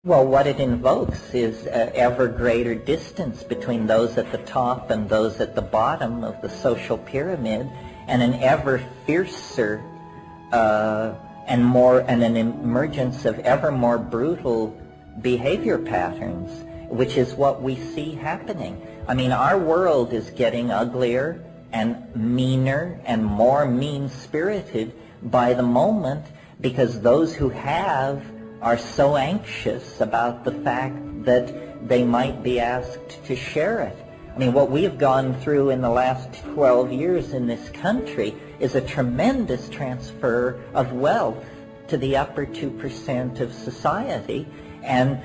Well, what it invokes is ever greater distance between those at the top and those at the bottom of the social pyramid, and an ever fiercer and an emergence of ever more brutal behavior patterns, which is what we see happening. I mean, our world is getting uglier and meaner and more mean-spirited by the moment, because those who have are so anxious about the fact that they might be asked to share it. I mean, what we have gone through in the last 12 years in this country is a tremendous transfer of wealth to the upper 2% of society, and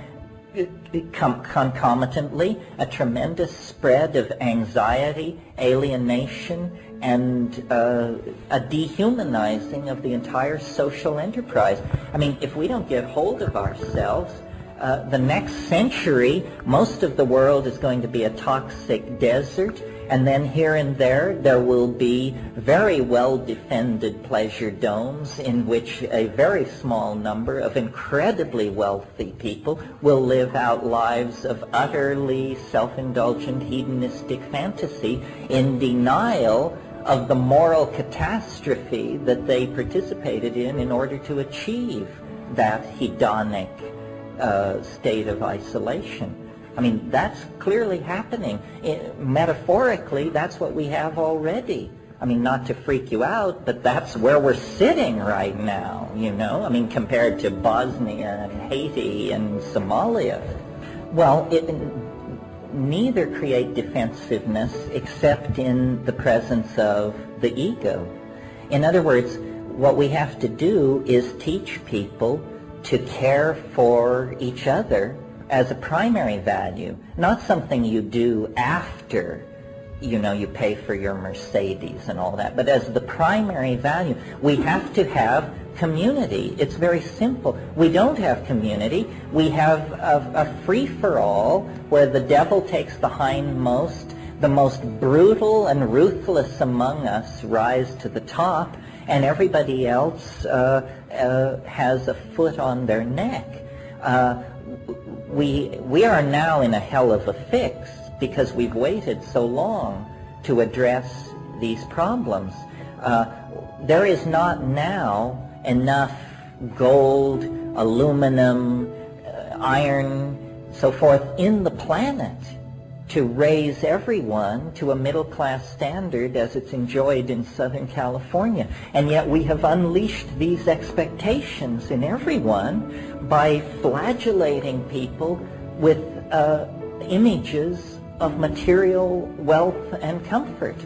concomitantly a tremendous spread of anxiety, alienation, and a dehumanizing of the entire social enterprise. I mean, if we don't get hold of ourselves, the next century, most of the world is going to be a toxic desert, and then here and there will be very well-defended pleasure domes in which a very small number of incredibly wealthy people will live out lives of utterly self-indulgent hedonistic fantasy in denial of the moral catastrophe that they participated in order to achieve that hedonic state of isolation. I mean, that's clearly happening. Metaphorically, that's what we have already. I mean, not to freak you out, but that's where we're sitting right now, you know? I mean, compared to Bosnia and Haiti and Somalia. Well, neither create defensiveness except in the presence of the ego. In other words, what we have to do is teach people to care for each other as a primary value, not something you do after, you know, you pay for your Mercedes and all that, but as the primary value. We have to have community. It's very simple. We don't have community. We have a free-for-all where the devil takes the hindmost, the most brutal and ruthless among us rise to the top, and everybody else has a foot on their neck. We are now in a hell of a fix because we've waited so long to address these problems. There is not now enough gold, aluminum, iron, so forth in the planet to raise everyone to a middle-class standard as it's enjoyed in Southern California. And yet we have unleashed these expectations in everyone by flagellating people with images of material wealth and comfort.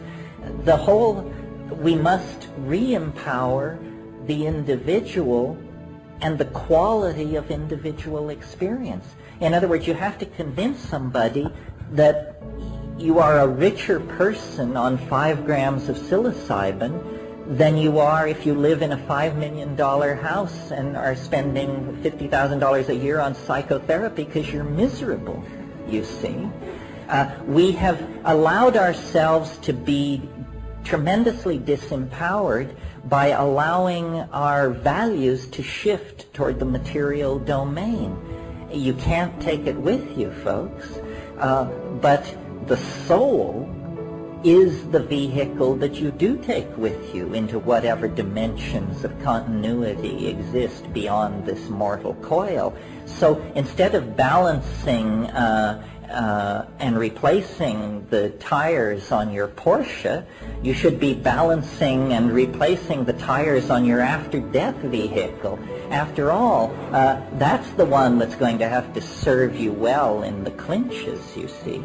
We must re-empower the individual and the quality of individual experience. In other words, you have to convince somebody that you are a richer person on 5 grams of psilocybin than you are if you live in a $5 million house and are spending $50,000 a year on psychotherapy because you're miserable, you see. We have allowed ourselves to be tremendously disempowered by allowing our values to shift toward the material domain. You can't take it with you, folks. But the soul is the vehicle that you do take with you into whatever dimensions of continuity exist beyond this mortal coil. So instead of balancing and replacing the tires on your Porsche, you should be balancing and replacing the tires on your after-death vehicle. After all, that's the one that's going to have to serve you well in the clinches, you see.